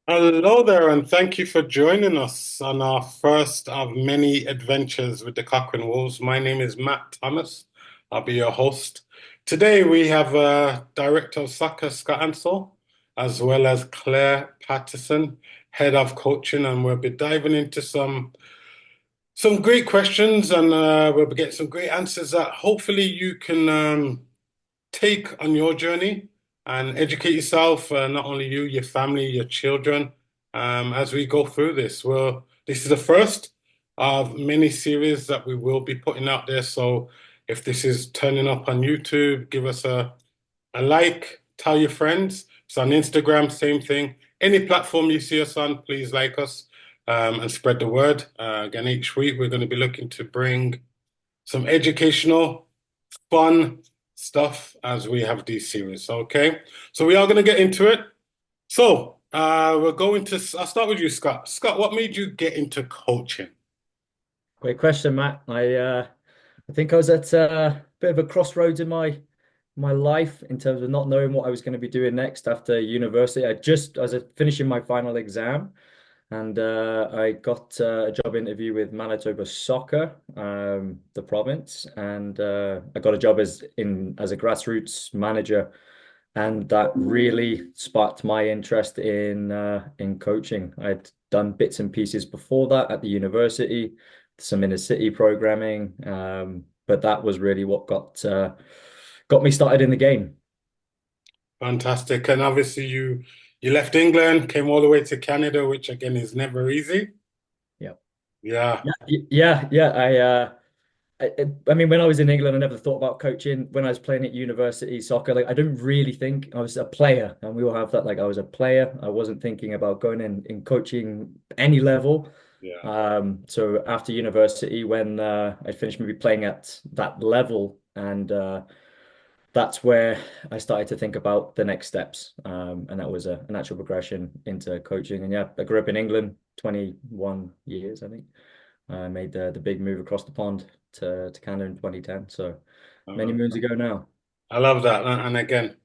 Hello there, and thank you for joining us on our first of many adventures with the Cochrane Wolves. My name is Matt Thomas. I'll be your host. Today we have Director of Soccer Scott Ansell, as well as Claire Patterson, Head of Coaching, and we'll be diving into some great questions, and we'll be getting some great answers that hopefully you can take on your journey and educate yourself, not only you, your family, your children, as we go through this. Well, this is the first of many series that we will be putting out there. So if this is turning up on YouTube, give us a like, tell your friends. It's on Instagram, same thing. Any platform you see us on, please like us and spread the word. Again, each week we're going to be looking to bring some educational fun stuff as we have these series. Okay, so we are going to get into it. So we're going to. I'll start with you, Scott. Scott, what made you get into coaching? Great question, Matt. I think I was at a bit of a crossroads in my life in terms of not knowing what I was going to be doing next after university. I was finishing my final exam, and I got a job interview with Manitoba Soccer, the province, and I got a job as a grassroots manager, and that really sparked my interest in coaching. I'd done bits and pieces before that at the university, some inner city programming, but that was really what got me started in the game. Fantastic. And obviously you left England, came all the way to Canada, which again is never easy. Yeah, Yeah, yeah. I mean, when I was in England, I never thought about coaching. When I was playing at university soccer, like I didn't really think I was a player, and we all have that. Like I was a player. I wasn't thinking about going in coaching any level. yeah. So after university, when I finished maybe playing at that level, and that's where I started to think about the next steps. And that was a natural progression into coaching. And yeah, I grew up in England, 21 years, I think. I made the big move across the pond to Canada in 2010. So I many love moons that. ago now. I love that. And again,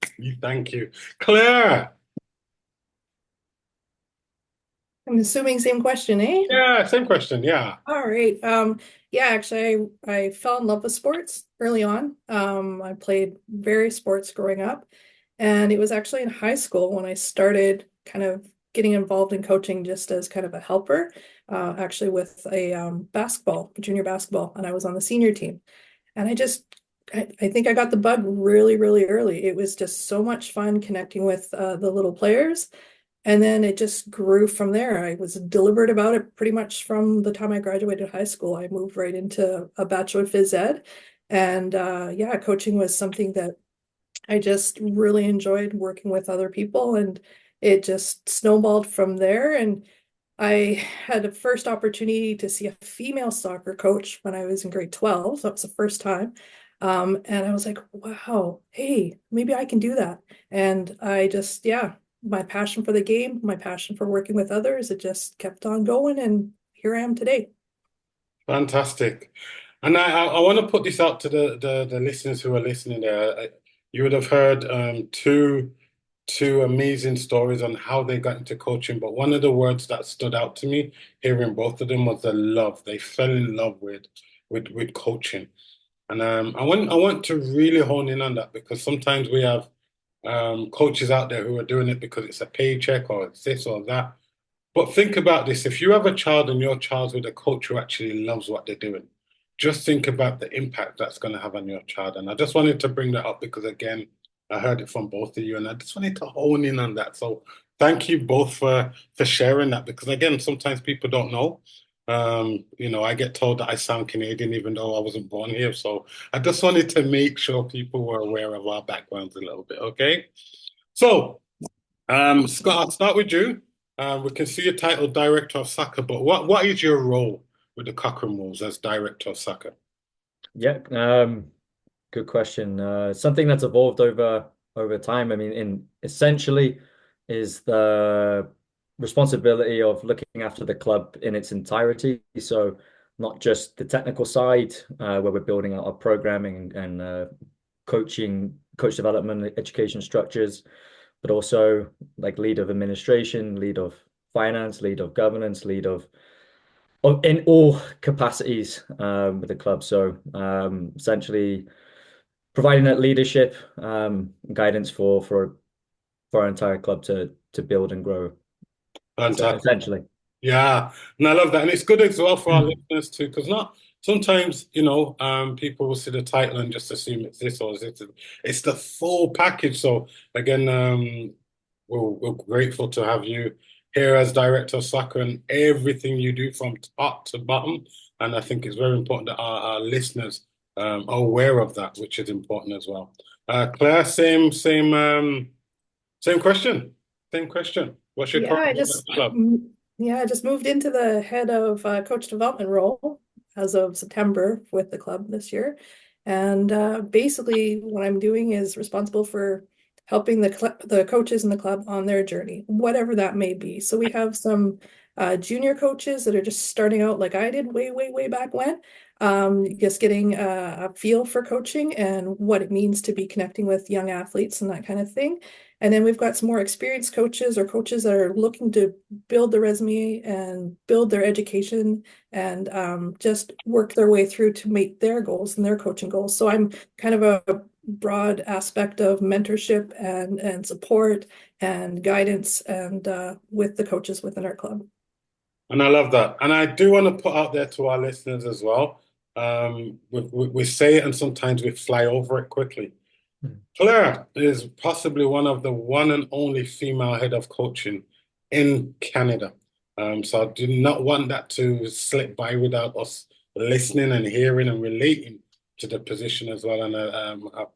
thank you, Claire. I'm assuming same question, eh? Yeah, same question. Yeah. All right. Yeah, actually, I fell in love with sports early on. I played various sports growing up, and it was actually in high school when I started kind of getting involved in coaching just as kind of a helper, actually with a junior basketball, and I was on the senior team. And I think I got the bug really, really early. It was just so much fun connecting with the little players. And then it just grew from there. I was deliberate about it pretty much from the time I graduated high school. I moved right into a Bachelor of Phys Ed. And yeah, coaching was something that I just really enjoyed working with other people. And it just snowballed from there. And I had a first opportunity to see a female soccer coach when I was in grade 12. So that was the first time. And I was like, wow, hey, maybe I can do that. And I just, yeah, my passion for the game, my passion for working with others, it just kept on going. And here I am today. Fantastic. And I want to put this out to the listeners who are listening there. You would have heard two amazing stories on how they got into coaching, but one of the words that stood out to me hearing both of them was the love. They fell in love with coaching. And I want to really hone in on that because sometimes we have coaches out there who are doing it because it's a paycheck or it's this or that. But think about this. If you have a child and your child's with a coach who actually loves what they're doing, just think about the impact that's going to have on your child. And I just wanted to bring that up because, again, I heard it from both of you and I just wanted to hone in on that. So thank you both for sharing that because, again, sometimes people don't know. I get told that I sound Canadian even though I wasn't born here. So I just wanted to make sure people were aware of our backgrounds a little bit. Okay. So, Scott, I'll start with you. We can see your title, Director of Soccer, but what is your role with the Cochrane Wolves as Director of Soccer? Yeah, good question. Something that's evolved over time. I mean, in essentially is the responsibility of looking after the club in its entirety. So not just the technical side, where we're building out our programming and coach development, education structures, but also like lead of administration, lead of finance, lead of governance, lead of in all capacities with the club. So essentially providing that leadership guidance for our entire club to build and grow. So Fantastic. essentially. Yeah, and I love that. And it's good as well for our listeners too, because not sometimes, people will see the title and just assume it's this or it's this. It's the full package. So again, we're grateful to have you here as director of soccer and everything you do from top to bottom. And I think it's very important that our listeners are aware of that, which is important as well. Claire, same question. Same question. What's your Yeah, current I role at just the club? yeah, I just moved into the head of coach development role as of September with the club this year. And basically what I'm doing is responsible for helping the coaches in the club on their journey, whatever that may be. So we have some junior coaches that are just starting out like I did way back when, just getting a feel for coaching and what it means to be connecting with young athletes and that kind of thing. And then we've got some more experienced coaches or coaches that are looking to build their resume and build their education and just work their way through to meet their goals and their coaching goals. So I'm kind of a broad aspect of mentorship and support and guidance and with the coaches within our club. And I love that. And I do want to put out there to our listeners as well. We say it and sometimes we fly over it quickly. Claire is possibly one and only female head of coaching in Canada. So I do not want that to slip by without us listening and hearing and relating to the position as well. And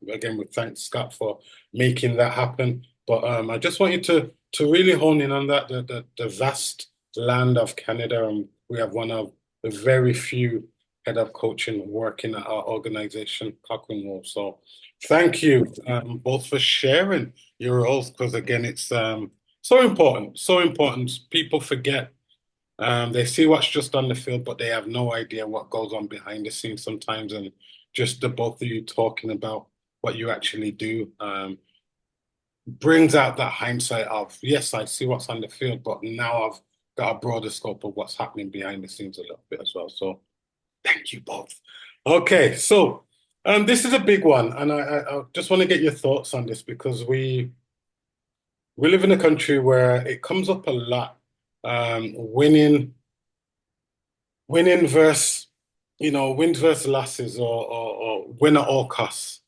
again, we thank Scott for making that happen. But I just want you to really hone in on that, the vast land of Canada. And we have one of the very few head of coaching working at our organization, Cochran. So thank you both for sharing your roles because again, it's so important, so important. People forget. They see what's just on the field, but they have no idea what goes on behind the scenes sometimes. And just the both of you talking about what you actually do brings out that hindsight of, yes, I see what's on the field, but now I've got a broader scope of what's happening behind the scenes a little bit as well. So thank you both. Okay, so this is a big one, and I just want to get your thoughts on this because we live in a country where it comes up a lot, winning versus wins versus losses or win at all costs,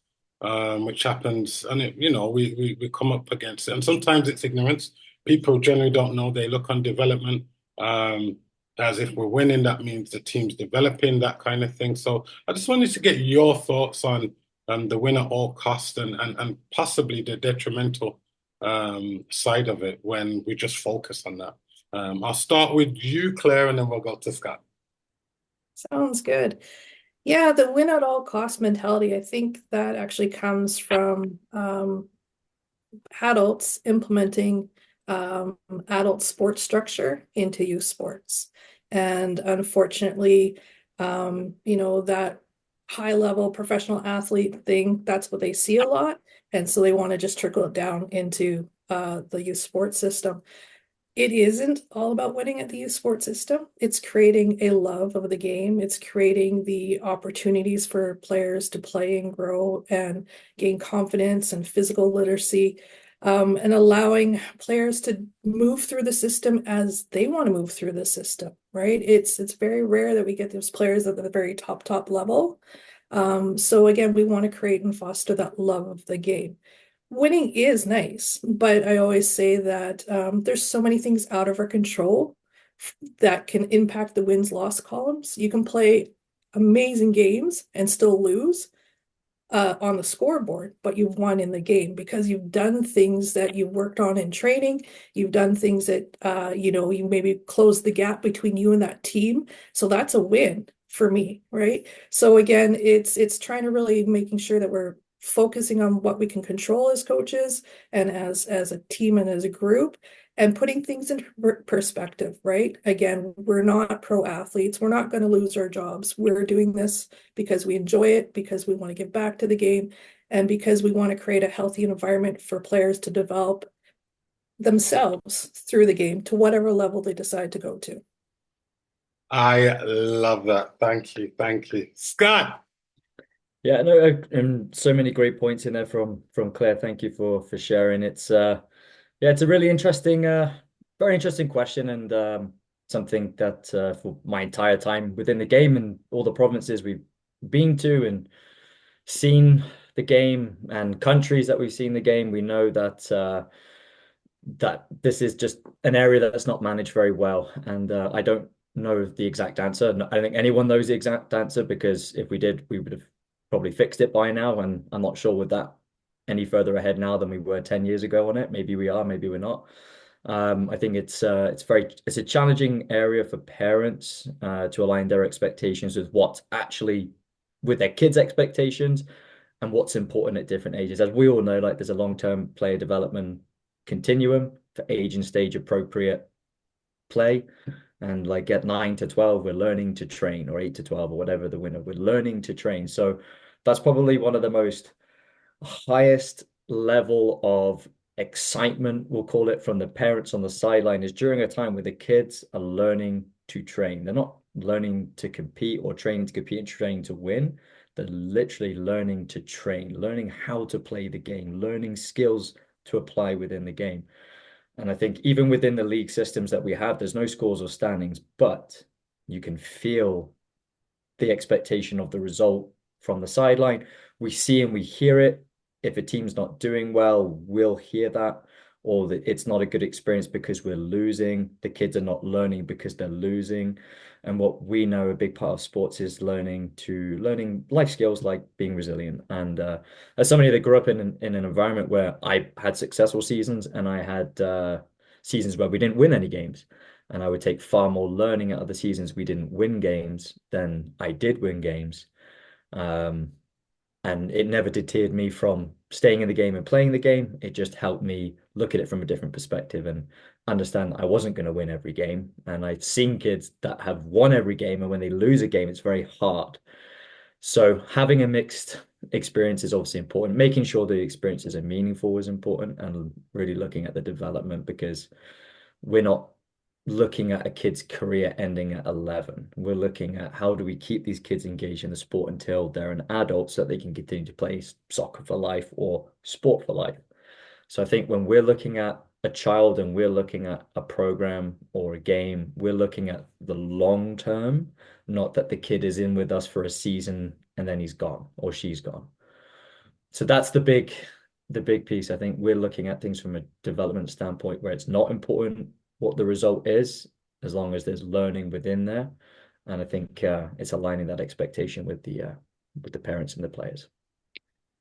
which happens, and we come up against it, and sometimes it's ignorance. People generally don't know. They look on development. As if we're winning, that means the team's developing, that kind of thing. So I just wanted to get your thoughts on the win at all cost and possibly the detrimental side of it when we just focus on that. I'll start with you, Claire, and then we'll go to Scott. Sounds good. Yeah, the win at all cost mentality, I think that actually comes from adults implementing adult sports structure into youth sports. And unfortunately, that high level professional athlete thing, that's what they see a lot. And so they want to just trickle it down into the youth sports system. It isn't all about winning at the youth sports system. It's creating a love of the game. It's creating the opportunities for players to play and grow and gain confidence and physical literacy, and allowing players to move through the system as they want to move through the system, right? It's very rare that we get those players at the very top level. So again, we want to create and foster that love of the game. Winning is nice, but I always say that there's so many things out of our control that can impact the wins-loss columns. You can play amazing games and still lose on the scoreboard, but you've won in the game because you've done things that you worked on in training. You've done things that you maybe closed the gap between you and that team. So that's a win for me, right? So again, it's trying to really making sure that we're focusing on what we can control as coaches and as a team and as a group and putting things in perspective, right? Again, we're not pro athletes. We're not going to lose our jobs. We're doing this because we enjoy it, because we want to give back to the game, and because we want to create a healthy environment for players to develop themselves through the game to whatever level they decide to go to. I love that. Thank you. Thank you. Scott. Yeah, no, and so many great points in there from Claire. Thank you for sharing. It's yeah, it's a really interesting, very interesting question, and something that for my entire time within the game and all the provinces we've been to and seen the game and countries that we've seen the game, we know that that this is just an area that's not managed very well. And I don't know the exact answer. I don't think anyone knows the exact answer because if we did, we would have probably fixed it by now. And I'm not sure with that any further ahead now than we were 10 years ago on it. Maybe we are, maybe we're not. I think it's a challenging area for parents to align their expectations with what's actually with their kids' expectations and what's important at different ages. As we all know, like there's a long-term player development continuum for age and stage appropriate play. And like at 9 to 12, we're learning to train, or 8 to 12, or whatever the winner, we're learning to train. So that's probably one of the most highest level of excitement, we'll call it, from the parents on the sideline is during a time where the kids are learning to train. They're not learning to compete or training to compete and training to win. They're literally learning to train, learning how to play the game, learning skills to apply within the game. And I think even within the league systems that we have, there's no scores or standings, but you can feel the expectation of the result from the sideline. We see and we hear it. If a team's not doing well, we'll hear that, or that it's not a good experience because we're losing. The kids are not learning because they're losing. And what we know a big part of sports is learning life skills like being resilient. And as somebody that grew up in an environment where I had successful seasons and I had seasons where we didn't win any games. And I would take far more learning out of the seasons we didn't win games than I did win games. Um, and it never deterred me from staying in the game and playing the game. It just helped me look at it from a different perspective and understand I wasn't going to win every game. And I've seen kids that have won every game, and when they lose a game, it's very hard. So having a mixed experience is obviously important. Making sure the experiences are meaningful is important, and really looking at the development because we're not looking at a kid's career ending at 11. We're looking at how do we keep these kids engaged in the sport until they're an adult so that they can continue to play soccer for life or sport for life. So I think when we're looking at a child and we're looking at a program or a game, we're looking at the long term, not that the kid is in with us for a season and then he's gone or she's gone. So that's the big piece. I think we're looking at things from a development standpoint where it's not important what the result is, as long as there's learning within there. And I think it's aligning that expectation with the parents and the players.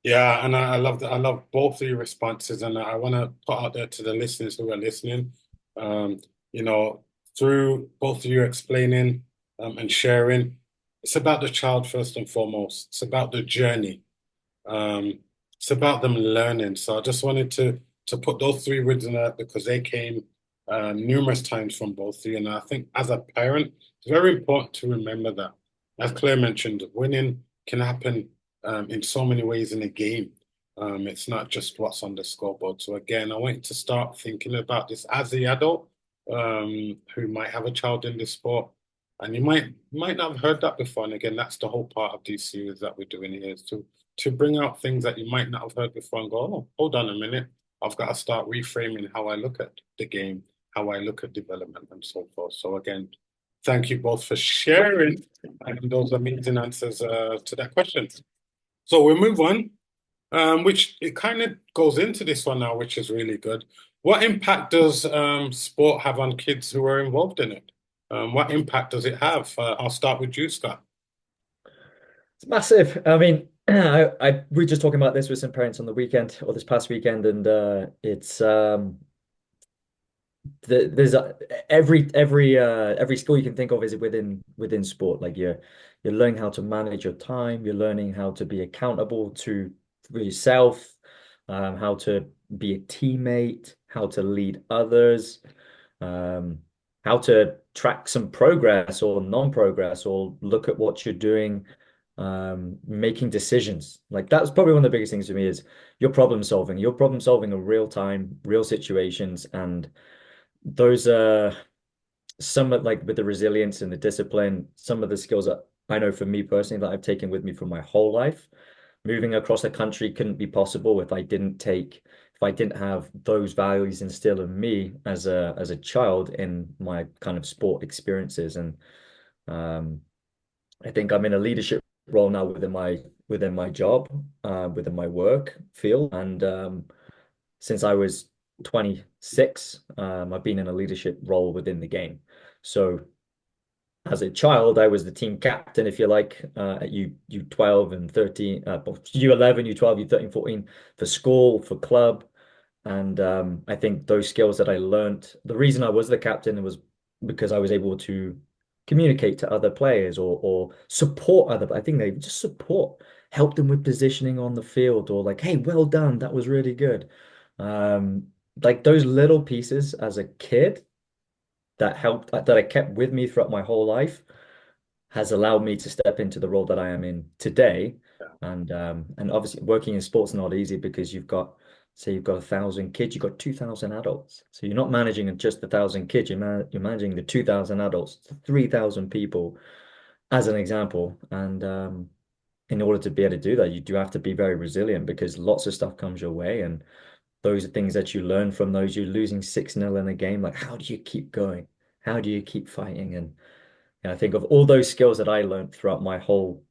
Yeah, and I love that. I love both of your responses, and I want to put out there to the listeners who are listening. Um, you know, through both of you explaining and sharing, it's about the child first and foremost. It's about the journey. Um, it's about them learning. So I just wanted to put those three words in there because they came numerous times from both of you, and I think as a parent, it's very important to remember that. As Claire mentioned, winning can happen in so many ways in a game. It's not just what's on the scoreboard. So again, I want you to start thinking about this as the adult who might have a child in this sport. And you might not have heard that before. And again, that's the whole part of these series that we're doing here is to bring out things that you might not have heard before and go, oh, hold on a minute. I've got to start reframing how I look at the game, how I look at development and so forth. So again, thank you both for sharing and those amazing answers to that question. So we'll move on, which it kind of goes into this one now, which is really good. What impact does sport have on kids who are involved in it? What impact does it have? I'll start with you, Scott. It's massive. I mean, I we were just talking about this with some parents on the weekend or this past weekend, and it's there's every skill you can think of is within sport. Like you're learning how to manage your time, you're learning how to be accountable to for yourself, how to be a teammate, how to lead others, um, how to track some progress or non-progress, or look at what you're doing making decisions. Like that's probably one of the biggest things for me is your problem solving. You're problem solving in real time, real situations, and those are some of like with the resilience and the discipline, some of the skills that I know for me personally that I've taken with me from my whole life. Moving across the country couldn't be possible if I didn't have those values instilled in me as a child in my kind of sport experiences. And um, I think I'm in a leadership role now within my job, within my work field, and since I was 26, I've been in a leadership role within the game. So as a child, I was the team captain, if you like, at U12 and 13, U11, U12, U13, 14 for school, for club. And I think those skills that I learned, the reason I was the captain was because I was able to communicate to other players or support other. I think they just support, help them with positioning on the field or like, hey, well done, that was really good. Um, like those little pieces as a kid that helped that I kept with me throughout my whole life has allowed me to step into the role that I am in today. And obviously working in sports not easy because you've got say you've got 1,000 kids, you've got 2,000 adults. So you're not managing just 1,000 kids, you're managing the 2,000 adults, 3,000 people as an example. And in order to be able to do that, you do have to be very resilient because lots of stuff comes your way and those are things that you learn from those. You're losing 6-0 in a game. Like, how do you keep going? How do you keep fighting? And I think of all those skills that I learned throughout my whole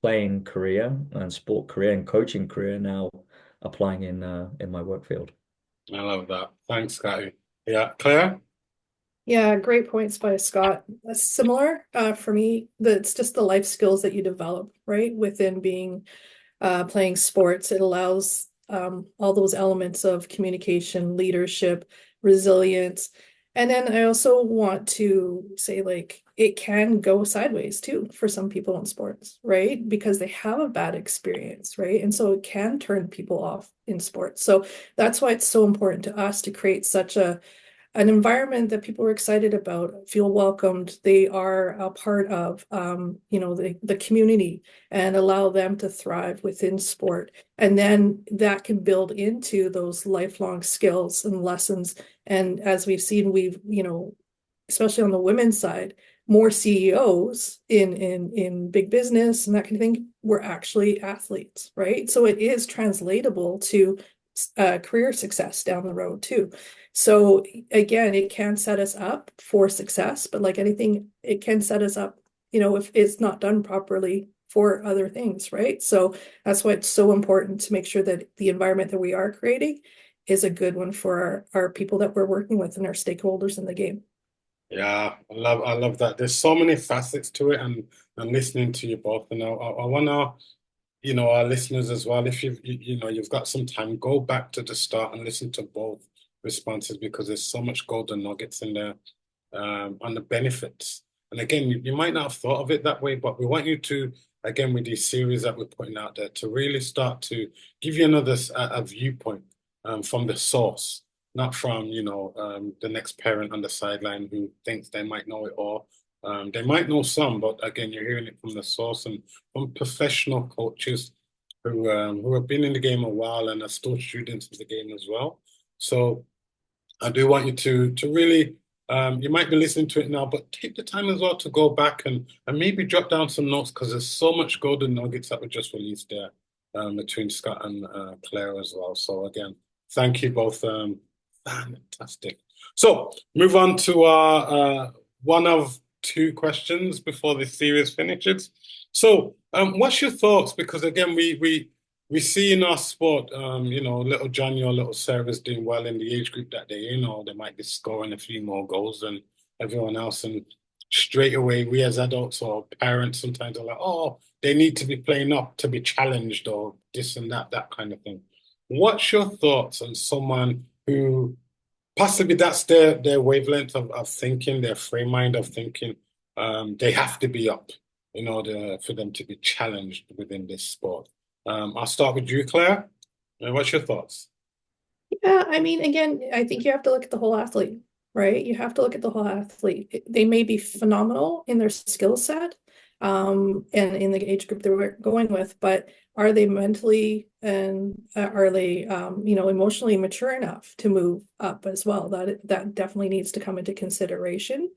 playing career and sport career and coaching career now applying in my work field. I love that. Thanks, Scotty. Yeah, Claire? Yeah, great points by Scott. Similar for me, it's just the life skills that you develop, right? Within being playing sports, it allows all those elements of communication, leadership, resilience. And then I also want to say, like, it can go sideways too for some people in sports, right? Because they have a bad experience, right? And so it can turn people off in sports. So that's why it's so important to us to create such an environment that people are excited about, feel welcomed, they are a part of, the community and allow them to thrive within sport. And then that can build into those lifelong skills and lessons. And as we've seen, especially on the women's side, more CEOs in big business and that kind of thing were actually athletes, right? So it is translatable to career success down the road too. So again, it can set us up for success, but like anything, it can set us up, if it's not done properly for other things, right? So that's why it's so important to make sure that the environment that we are creating is a good one for our people that we're working with and our stakeholders in the game. Yeah, I love that. There's so many facets to it, and listening to you both, and I wanna, our listeners as well. If you've got some time, go back to the start and listen to both responses because there's so much golden nuggets in there, on the benefits. And again, you might not have thought of it that way, but we want you to, again, with these series that we're putting out there, to really start to give you another a viewpoint, from the source, not from, the next parent on the sideline who thinks they might know it all. They might know some, but again, you're hearing it from the source and from professional coaches who have been in the game a while and are still students of the game as well. So I do want you to really, you might be listening to it now, but take the time as well to go back and maybe jot down some notes because there's so much golden nuggets that were just released there, between Scott and Claire as well. So again, thank you both. Fantastic. So move on to our one of two questions before the series finishes. So, what's your thoughts? Because again, we see in our sport, little Johnny or little Sarah's doing well in the age group that they might be scoring a few more goals than everyone else. And straight away, we as adults or parents sometimes are like, oh, they need to be playing up to be challenged or this and that kind of thing. What's your thoughts on someone who possibly that's their wavelength of thinking, their frame mind of thinking? They have to be up in order for them to be challenged within this sport. I'll start with you, Claire. What's your thoughts? Yeah, I mean, again, I think you have to look at the whole athlete, right? You have to look at the whole athlete. They may be phenomenal in their skill set, and in the age group they're going with, but are they mentally and are they emotionally mature enough to move up as well? That definitely needs to come into consideration.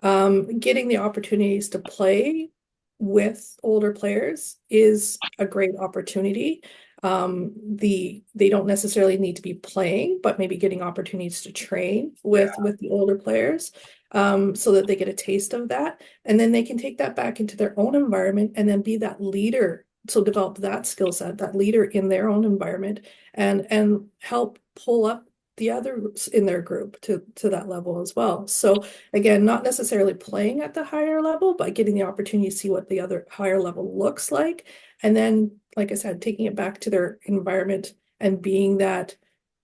Getting the opportunities to play with older players is a great opportunity. They don't necessarily need to be playing, but maybe getting opportunities to train with the older players, so that they get a taste of that, and then they can take that back into their own environment and then be that leader. So develop that skill set, that leader in their own environment, and help pull up the others in their group to that level as well. So again, not necessarily playing at the higher level, but getting the opportunity to see what the other higher level looks like. And then, like I said, taking it back to their environment and being that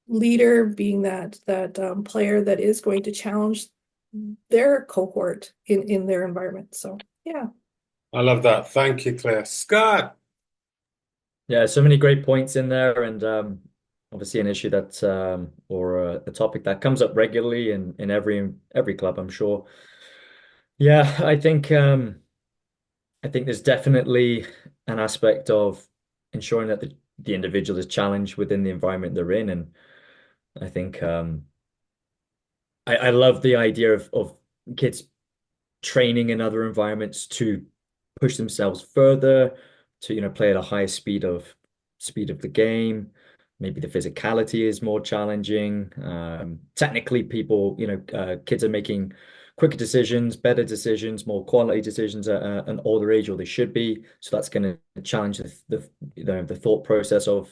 leader, being that player that is going to challenge their cohort in their environment. So yeah. I love that. Thank you, Claire. Scott. Yeah, so many great points in there, and obviously an issue that or a topic that comes up regularly in every club, I'm sure. Yeah, I think there's definitely an aspect of ensuring that the individual is challenged within the environment they're in, and I think I love the idea of kids training in other environments to push themselves further, to play at a higher speed of the game. Maybe the physicality is more challenging. Technically, people, kids are making quicker decisions, better decisions, more quality decisions at an older age, or they should be. So that's going to challenge the thought process of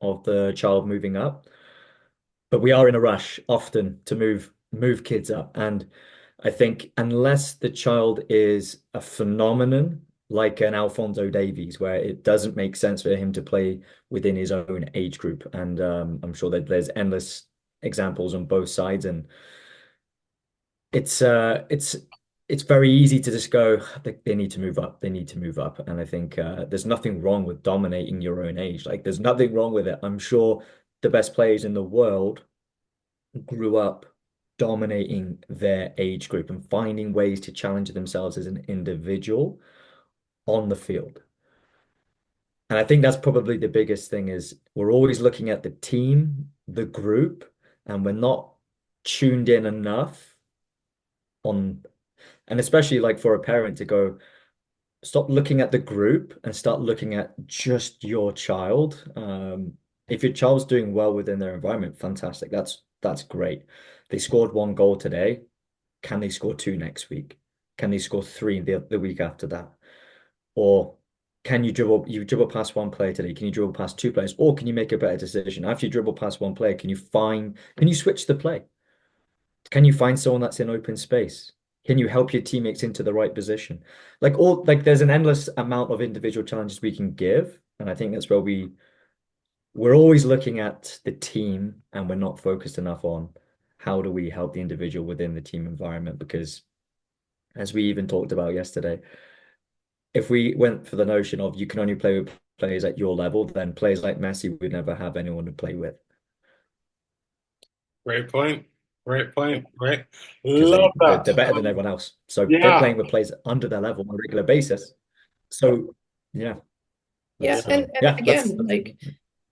the child moving up. But we are in a rush often to move kids up, and I think unless the child is a phenomenon like an Alfonso Davies, where it doesn't make sense for him to play within his own age group, and I'm sure that there's endless examples on both sides, and it's uh it's it's very easy to just go they need to move up, they need to move up, and I think there's nothing wrong with dominating your own age. Like there's nothing wrong with it. I'm sure the best players in the world grew up dominating their age group and finding ways to challenge themselves as an individual on the field. And I think that's probably the biggest thing is we're always looking at the team, the group, and we're not tuned in enough on, and especially like for a parent to go, stop looking at the group and start looking at just your child. If your child's doing well within their environment, fantastic. That's great. They scored one goal today. Can they score two next week? Can they score three the week after that? Or can you dribble past one player today? Can you dribble past two players? Or can you make a better decision? After you dribble past one player, can you switch the play? Can you find someone that's in open space? Can you help your teammates into the right position? Like there's an endless amount of individual challenges we can give. And I think that's where we're always looking at the team and we're not focused enough on how do we help the individual within the team environment? Because as we even talked about yesterday, if we went for the notion of you can only play with players at your level, then players like Messi would never have anyone to play with Great point. Great point. Great. because Love that. they're better than everyone else. So they're Yeah. playing with players under their level on a regular basis. So yeah, Yeah, that's and yeah, again, like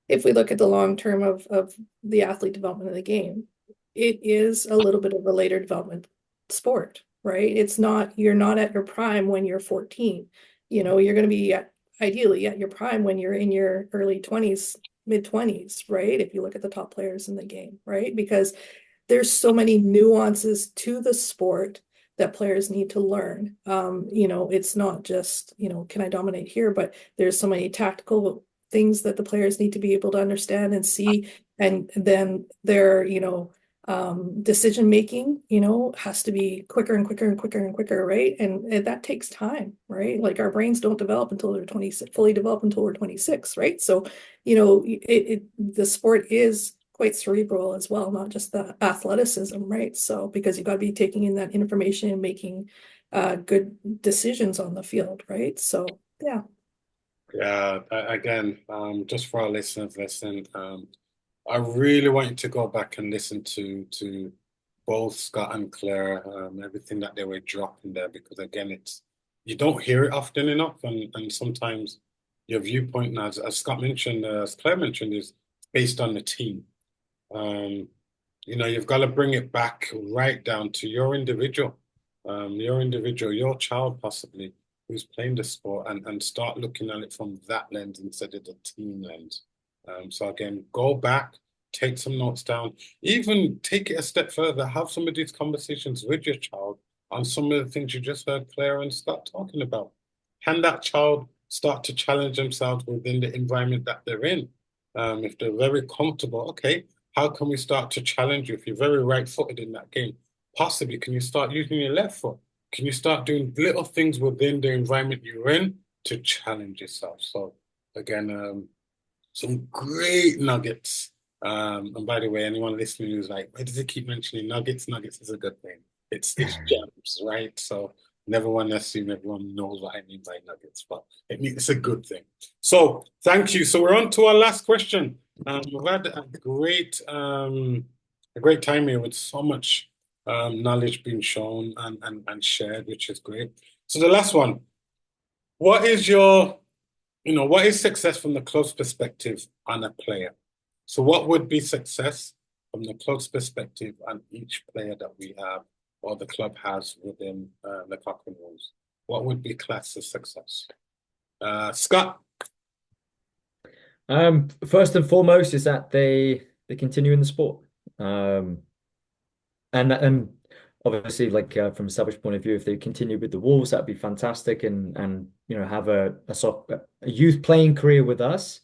if we look at the long term of the athlete development of the game, it is a little bit of a later development sport, right? It's not, you're not at your prime when you're 14. You're going to be ideally at your prime when you're in your early 20s, mid 20s, right? If you look at the top players in the game, right? Because there's so many nuances to the sport that players need to learn. It's not just, can I dominate here, but there's so many tactical things that the players need to be able to understand and see. And then their, decision making, has to be quicker and quicker and quicker and quicker, right? And that takes time, right? Like our brains don't develop until they're 26, fully develop until we're 26, right? So, the sport is quite cerebral as well, not just the athleticism, right? So because you got to be taking in that information and making good decisions on the field, right? So yeah. Yeah. Again, just for our listeners listening, I really want you to go back and listen to both Scott and Claire, everything that they were dropping there, because again, you don't hear it often enough, and sometimes your viewpoint, as Scott mentioned, as Claire mentioned, is based on the team. Um, you've got to bring it back right down to your individual, your child possibly who's playing the sport, and start looking at it from that lens instead of the team lens. So again, go back, take some notes down, even take it a step further, have some of these conversations with your child on some of the things you just heard Claire and Scott talking about. Can that child start to challenge themselves within the environment that they're in? If they're very comfortable, okay, how can we start to challenge you? If you're very right-footed in that game, possibly can you start using your left foot? Can you start doing little things within the environment you're in to challenge yourself? So again, some great nuggets. And by the way, anyone listening who's like, why does he keep mentioning nuggets? Nuggets is a good thing. It's gems, right? So never want to assume everyone knows what I mean by nuggets, but it's a good thing. So thank you. So we're on to our last question. We've had a great time here with so much knowledge being shown and shared, which is great. So the last one, what is what is success from the club's perspective on a player? So what would be success from the club's perspective on each player that we have or the club has within the Cochrane rules? What would be classed as success? Scott? First and foremost is that they continue in the sport. And obviously, like from a selfish point of view, if they continue with the Wolves, that'd be fantastic, and have a youth playing career with us.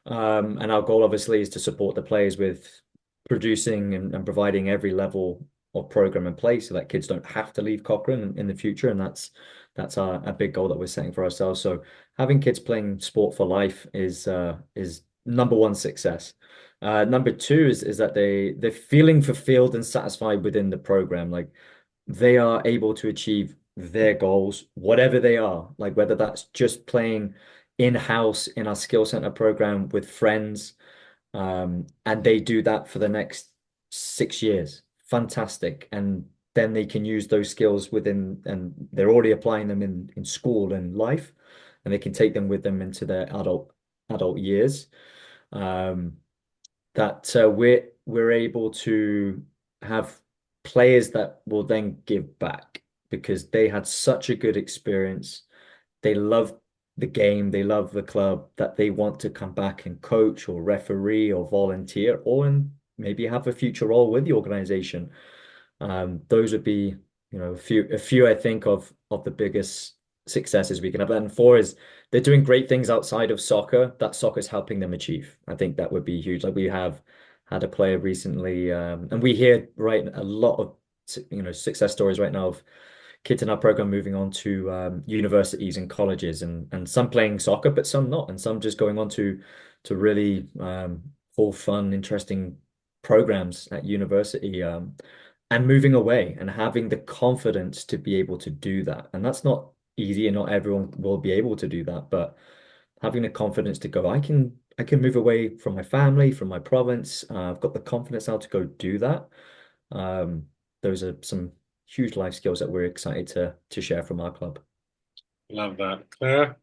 And our goal obviously is to support the players with producing and providing every level of program in place so that kids don't have to leave Cochrane in the future, and that's our big goal that we're setting for ourselves. So having kids playing sport for life is number one success. Number two is that they're feeling fulfilled and satisfied within the program. Like they are able to achieve their goals, whatever they are, like whether that's just playing in-house in our skill center program with friends, and they do that for the next 6 years. Fantastic. And then they can use those skills within, and they're already applying them in school and life, and they can take them with them into their adult years. Um, that we're able to have players that will then give back because they had such a good experience. They love the game, they love the club, that they want to come back and coach or referee or volunteer or maybe have a future role with the organization. Those would be, a few I think of the biggest successes we can have. And four is they're doing great things outside of soccer that soccer's helping them achieve. I think that would be huge. Like we have had a player recently, and we hear a lot of success stories right now of kids in our program moving on to universities and colleges, and some playing soccer, but some not, and some just going on to really cool, fun, interesting programs at university, and moving away and having the confidence to be able to do that. And that's not easy, and not everyone will be able to do that, but having the confidence to go, I can move away from my family, from my province. I've got the confidence now to go do that. Um, those are some huge life skills that we're excited to share from our club. Love that. Claire?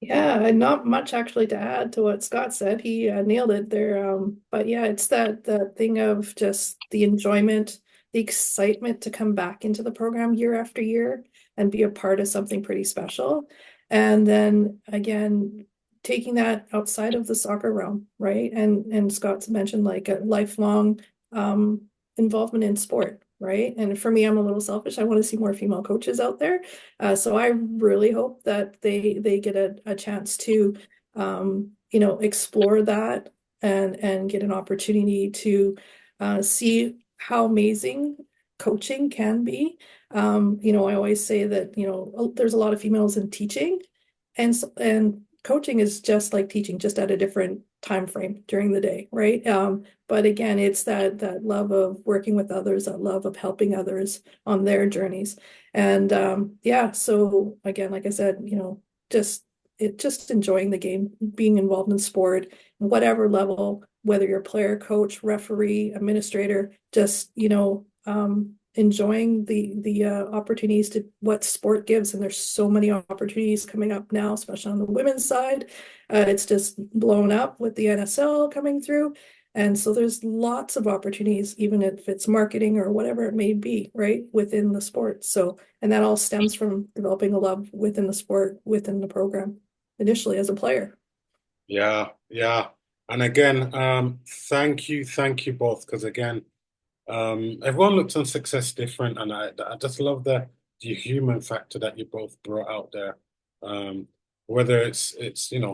Yeah, and not much actually to add to what Scott said. He nailed it there. But yeah, it's that thing of just the enjoyment, the excitement to come back into the program year after year and be a part of something pretty special. And then again, taking that outside of the soccer realm, right? And Scott's mentioned like a lifelong involvement in sport, right? And for me, I'm a little selfish. I want to see more female coaches out there. So I really hope that they get a chance to explore that and get an opportunity to see how amazing coaching can be. I always say that, there's a lot of females in teaching, and coaching is just like teaching, just at a different time frame during the day, right? But again, it's that love of working with others, that love of helping others on their journeys. And yeah, so again, like I said, just enjoying the game, being involved in sport, whatever level, whether you're a player, coach, referee, administrator, just enjoying the opportunities to what sport gives. And there's so many opportunities coming up now, especially on the women's side. It's just blown up with the NSL coming through. And so there's lots of opportunities, even if it's marketing or whatever it may be, right, within the sport. So, and that all stems from developing a love within the sport, within the program, initially as a player. Yeah, yeah. And again, thank you both, because again, everyone looks on success different, and I just love the human factor that you both brought out there. Um, whether it's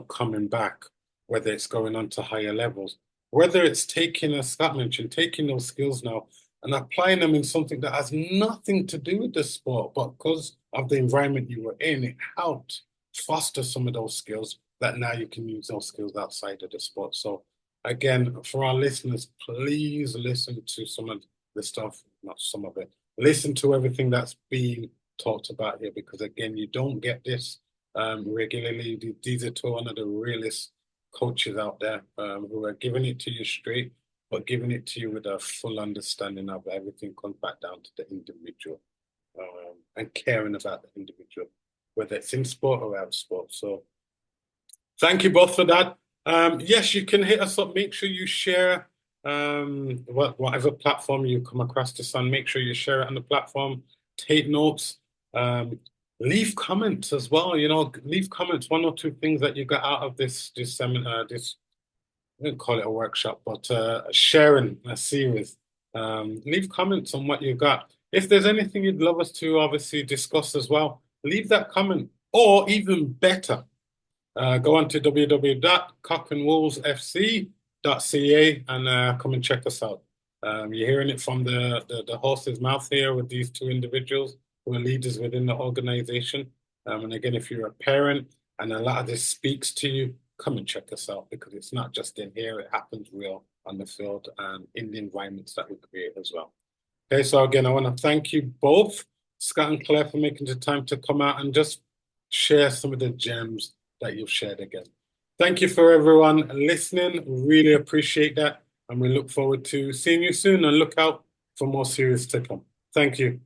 coming back, whether it's going on to higher levels, whether it's taking, as Scott mentioned, taking those skills now and applying them in something that has nothing to do with the sport, but because of the environment you were in, it helped foster some of those skills that now you can use those skills outside of the sport. So again, for our listeners, please listen to some of the stuff, not some of it. Listen to everything that's being talked about here, because again, you don't get this regularly. These are two of the realest coaches out there who are giving it to you straight, but giving it to you with a full understanding of everything comes back down to the individual and caring about the individual, whether it's in sport or out of sport. So thank you both for that. Yes, you can hit us up. Make sure you share whatever platform you come across this on. Make sure you share it on the platform. Take notes. Leave comments as well. Leave comments. One or two things that you got out of this seminar. I didn't call it a workshop, but sharing a series. Leave comments on what you got. If there's anything you'd love us to obviously discuss as well, leave that comment. Or even better, go on to www.cochranwoolsfc.ca and come and check us out. You're hearing it from the horse's mouth here with these two individuals who are leaders within the organization. And again, if you're a parent and a lot of this speaks to you, come and check us out, because it's not just in here, it happens real on the field and in the environments that we create as well. Okay, so again, I want to thank you both, Scott and Claire, for making the time to come out and just share some of the gems that you've shared again. Thank you for everyone listening. Really appreciate that. And we look forward to seeing you soon, and look out for more series to come. Thank you.